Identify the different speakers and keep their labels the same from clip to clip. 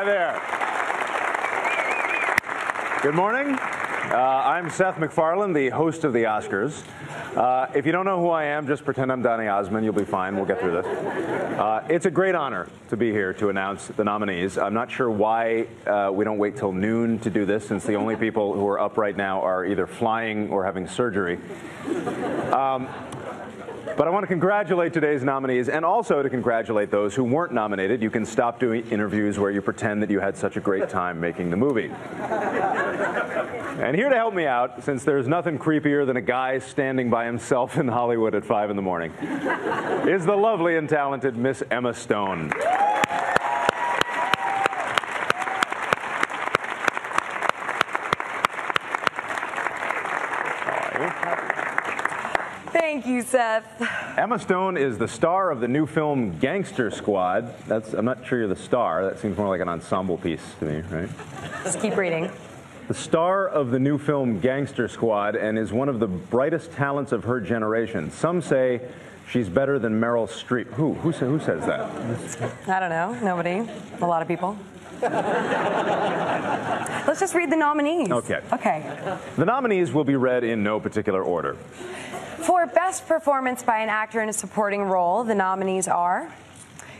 Speaker 1: there. Good morning. I'm Seth MacFarlane, the host of the Oscars. If you don't know who I am, just pretend I'm Donny Osmond. You'll be fine. We'll get through this. It's a great honor to be here to announce the nominees. I'm not sure why we don't wait till noon to do this, since the only people who are up right now are either flying or having surgery. But I want to congratulate today's nominees, and also to congratulate those who weren't nominated. You can stop doing interviews where you pretend that you had such a great time making the movie. And here to help me out, since there's nothing creepier than a guy standing by himself in Hollywood at 5 in the morning, is the lovely and talented Miss Emma Stone.
Speaker 2: Thank you, Seth.
Speaker 1: Emma Stone is the star of the new film Gangster Squad. I'm not sure you're the star. That seems more like an ensemble piece to me, right?
Speaker 2: Just keep reading.
Speaker 1: The star of the new film Gangster Squad, and is one of the brightest talents of her generation. Some say she's better than Meryl Streep. Who says that?
Speaker 2: I don't know. Nobody. A lot of people. Let's just read the nominees.
Speaker 1: Okay.
Speaker 2: Okay.
Speaker 1: The nominees will be read in no particular order.
Speaker 2: For Best Performance by an Actor in a Supporting Role, the nominees are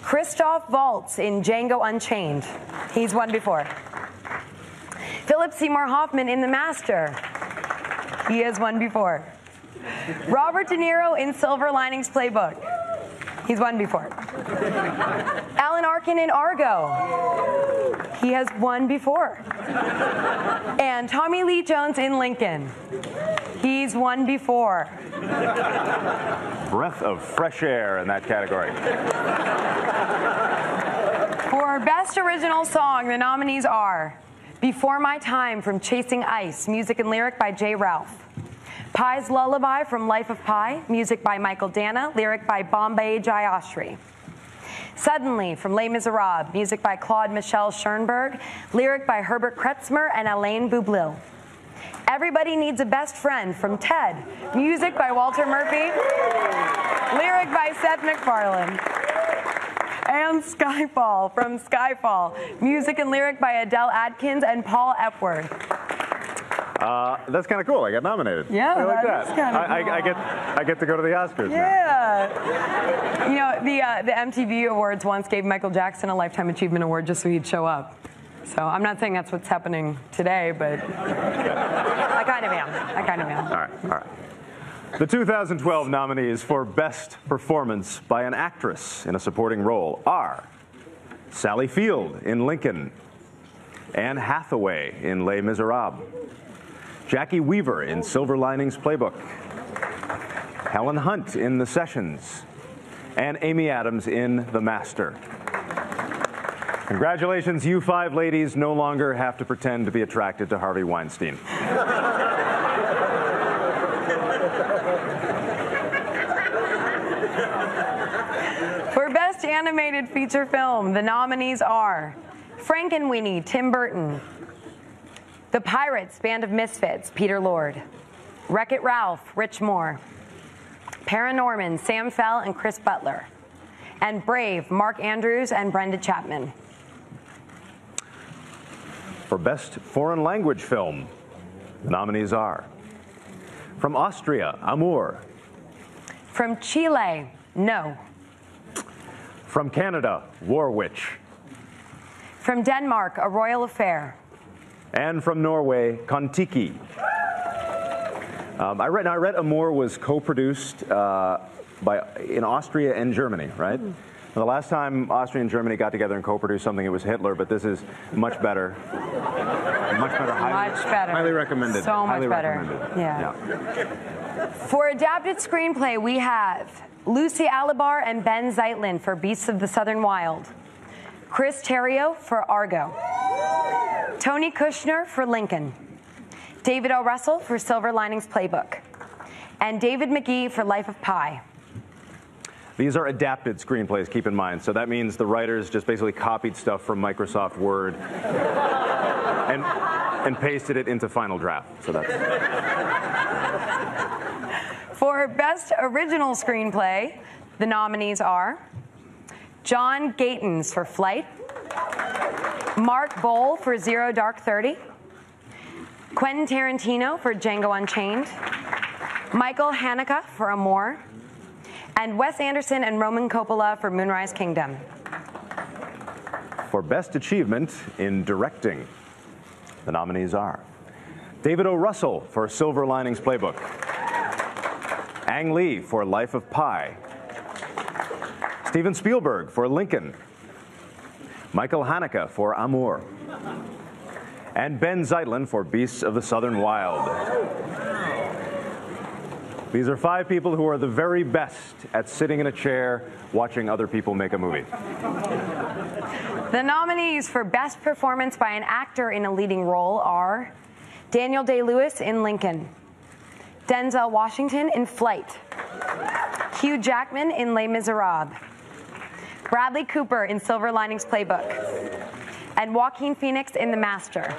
Speaker 2: Christoph Waltz in Django Unchained. He's won before. Philip Seymour Hoffman in The Master. He has won before. Robert De Niro in Silver Linings Playbook. He's won before. Alan Arkin in Argo. He has won before. And Tommy Lee Jones in Lincoln. He's won before.
Speaker 1: Breath of fresh air in that category.
Speaker 2: For Best Original Song, the nominees are Before My Time from Chasing Ice, music and lyric by Jay Ralph. Pi's Lullaby from Life of Pi, music by Michael Dana, lyric by Bombay Jayashri. Suddenly from Les Miserables, music by Claude Michel Schoenberg, lyric by Herbert Kretzmer and Alain Boublil. Everybody Needs a Best Friend from Ted, music by Walter Murphy, lyric by Seth MacFarlane. And Skyfall from Skyfall, music and lyric by Adele Adkins and Paul Epworth.
Speaker 1: That's kind of cool. I got nominated.
Speaker 2: Yeah,
Speaker 1: I like that.
Speaker 2: Is kind of cool.
Speaker 1: I get to go to the Oscars now.
Speaker 2: Yeah. You know, the MTV Awards once gave Michael Jackson a Lifetime Achievement Award just so he'd show up. So I'm not saying that's what's happening today, but I kind of am.
Speaker 1: All right. The 2012 nominees for Best Performance by an Actress in a Supporting Role are Sally Field in Lincoln, Anne Hathaway in Les Miserables, Jackie Weaver in Silver Linings Playbook, Helen Hunt in The Sessions, and Amy Adams in The Master. Congratulations, you 5 ladies no longer have to pretend to be attracted to Harvey Weinstein.
Speaker 2: For Best Animated Feature Film, the nominees are Frankenweenie, Tim Burton. The Pirates, Band of Misfits, Peter Lord. Wreck-It Ralph, Rich Moore. Paranorman, Sam Fell and Chris Butler. And Brave, Mark Andrews and Brenda Chapman.
Speaker 1: For Best Foreign Language Film, the nominees are from Austria, Amour.
Speaker 2: From Chile, No.
Speaker 1: From Canada, War Witch.
Speaker 2: From Denmark, A Royal Affair.
Speaker 1: And from Norway, Kon-Tiki. I read Amour was co-produced in Austria and Germany, right? The last time Austria and Germany got together and co-produced something, it was Hitler, but this is much better. Much better. Highly recommended.
Speaker 2: So much better.
Speaker 1: Recommended.
Speaker 2: Yeah. For Adapted Screenplay, we have Lucy Alibar and Ben Zeitlin for Beasts of the Southern Wild. Chris Terrio for Argo. Tony Kushner for Lincoln. David O. Russell for Silver Linings Playbook. And David McGee for Life of Pi.
Speaker 1: These are adapted screenplays, keep in mind. So that means the writers just basically copied stuff from Microsoft Word and pasted it into Final Draft. So that's...
Speaker 2: For Best Original Screenplay, the nominees are John Gatins for Flight, Mark Bowl for Zero Dark 30. Quentin Tarantino for Django Unchained. Michael Haneke for Amour. And Wes Anderson and Roman Coppola for Moonrise Kingdom.
Speaker 1: For Best Achievement in Directing, the nominees are David O. Russell for Silver Linings Playbook, Ang Lee for Life of Pi, Steven Spielberg for Lincoln, Michael Haneke for Amour, and Ben Zeitlin for Beasts of the Southern Wild. These are 5 people who are the very best at sitting in a chair watching other people make a movie.
Speaker 2: The nominees for Best Performance by an Actor in a Leading Role are Daniel Day-Lewis in Lincoln, Denzel Washington in Flight, Hugh Jackman in Les Miserables, Bradley Cooper in Silver Linings Playbook, and Joaquin Phoenix in The Master.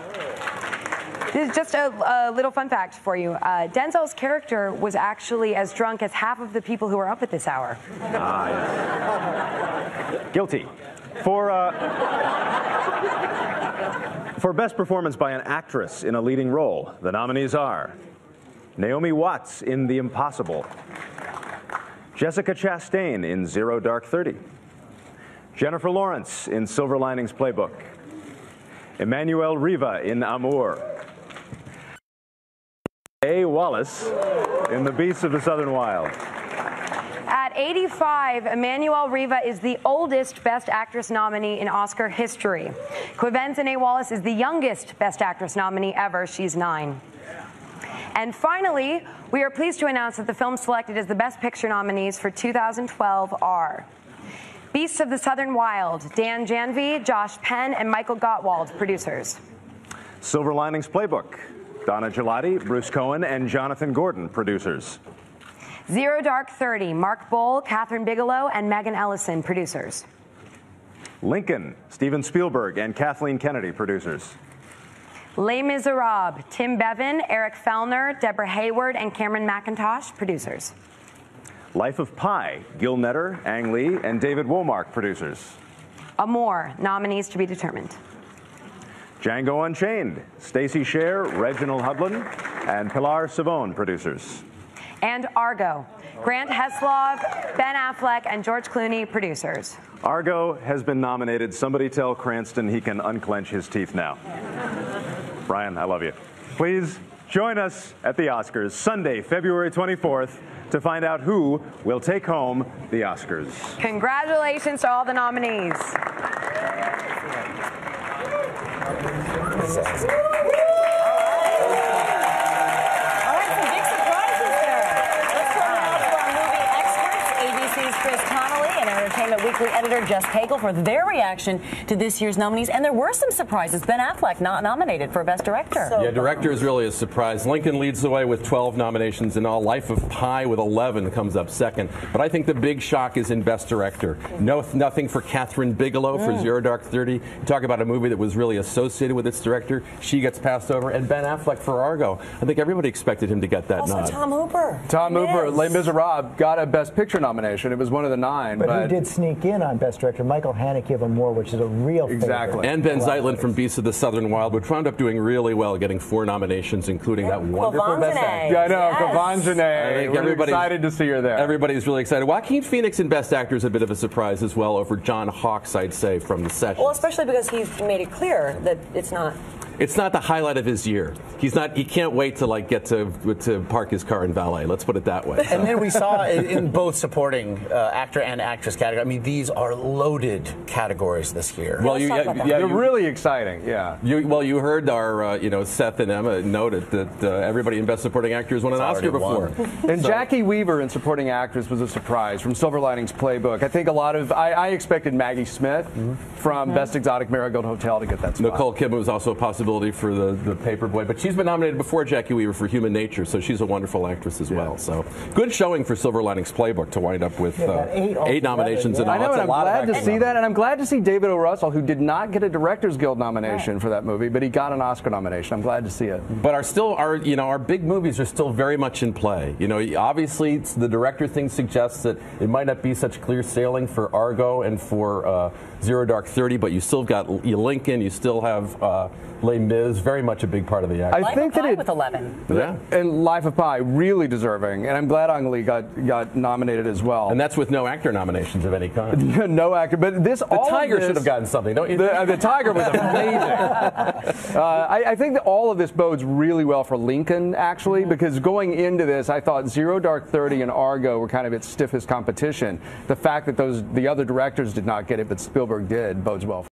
Speaker 2: This is just a little fun fact for you. Denzel's character was actually as drunk as half of the people who are up at this hour.
Speaker 1: Yes. Guilty. For Best Performance by an Actress in a Leading Role, the nominees are Naomi Watts in The Impossible, Jessica Chastain in Zero Dark 30, Jennifer Lawrence in Silver Linings Playbook, Emmanuel Riva in Amour, A. Wallace in The Beasts of the Southern Wild.
Speaker 2: At 85, Emmanuel Riva is the oldest Best Actress nominee in Oscar history. Quivenza Wallace is the youngest Best Actress nominee ever. She's 9. And finally, we are pleased to announce that the films selected as the Best Picture nominees for 2012 are Beasts of the Southern Wild, Dan Janvey, Josh Penn, and Michael Gottwald, producers.
Speaker 1: Silver Linings Playbook, Donna Gelati, Bruce Cohen, and Jonathan Gordon, producers.
Speaker 2: Zero Dark 30, Mark Bowl, Catherine Bigelow, and Megan Ellison, producers.
Speaker 1: Lincoln, Steven Spielberg and Kathleen Kennedy, producers.
Speaker 2: Les Miserables, Tim Bevan, Eric Fellner, Deborah Hayward, and Cameron McIntosh, producers.
Speaker 1: Life of Pi, Gil Netter, Ang Lee, and David Womark, producers.
Speaker 2: Amour, nominees to be determined.
Speaker 1: Django Unchained, Stacey Scher, Reginald Hudlin, and Pilar Savone, producers.
Speaker 2: And Argo, Grant Heslov, Ben Affleck, and George Clooney, producers.
Speaker 1: Argo has been nominated. Somebody tell Cranston he can unclench his teeth now. Brian, I love you. Please join us at the Oscars Sunday, February 24th to find out who will take home the Oscars.
Speaker 2: Congratulations to all the nominees.
Speaker 3: Weekly editor Jess Cagle for their reaction to this year's nominees. And there were some surprises. Ben Affleck not nominated for Best Director.
Speaker 4: Yeah, director is really a surprise. Lincoln leads the way with 12 nominations in all. Life of Pi with 11 comes up second. But I think the big shock is in Best Director. Nothing for Catherine Bigelow for Zero Dark 30. You talk about a movie that was really associated with its director. She gets passed over. And Ben Affleck for Argo. I think everybody expected him to get that
Speaker 3: also
Speaker 4: nod.
Speaker 3: Tom Hooper.
Speaker 5: Tom Hooper, Les Miserables, got a Best Picture nomination. It was one of the 9.
Speaker 6: But who did sneak in on Best Director? Michael Haneke of Amour, which is a real favorite.
Speaker 4: And Ben Zeitlin from Beasts of the Southern Wild, which wound up doing really well, getting 4 nominations, including that wonderful Best Actor.
Speaker 5: Yeah, I know, Quivenza.
Speaker 4: I think everybody's
Speaker 5: excited to see her there.
Speaker 4: Everybody's really excited. Joaquin Phoenix in Best Actor is a bit of a surprise as well over John Hawkes, I'd say, from The Sessions.
Speaker 3: Well, especially because he's made it clear that it's not
Speaker 4: the highlight of his year. He can't wait to get to park his car in valet. Let's put it that way.
Speaker 7: And then we saw in both supporting actor and actress category. I mean, these are loaded categories this year.
Speaker 5: Well, they're really exciting. Yeah.
Speaker 4: You heard our Seth and Emma noted that everybody in Best Supporting Actor has won an Oscar before.
Speaker 5: And Jackie Weaver in Supporting Actress was a surprise from Silver Linings Playbook. I think I expected Maggie Smith from Best Exotic Marigold Hotel to get that spot.
Speaker 4: Nicole Kidman was also a possibility. responsibility for the Paperboy. But she's been nominated before Jackie Weaver for Human Nature, so she's a wonderful actress as well. So good showing for Silver Linings Playbook to wind up with 8 nominations. And
Speaker 5: I know, and I'm glad to see that, and I'm glad to see David O. Russell, who did not get a Directors Guild nomination for that movie, but he got an Oscar nomination. I'm glad to see it.
Speaker 4: But our big movies are still very much in play. You know, obviously the director thing suggests that it might not be such clear sailing for Argo and for Zero Dark 30, but you still got Lincoln, you still have Les Mis, very much a big part of the act.
Speaker 3: I think that with 11.
Speaker 4: Yeah.
Speaker 5: And Life of Pi, really deserving, and I'm glad Ang Lee got nominated as well.
Speaker 4: And that's with no actor nominations of any kind.
Speaker 5: No actor, but
Speaker 4: the Tiger should have gotten something, don't you?
Speaker 5: The Tiger was amazing. I think that all of this bodes really well for Lincoln, actually, because going into this, I thought Zero Dark 30 and Argo were kind of its stiffest competition. The fact that the other directors did not get it, but Spielberg did, bodes well.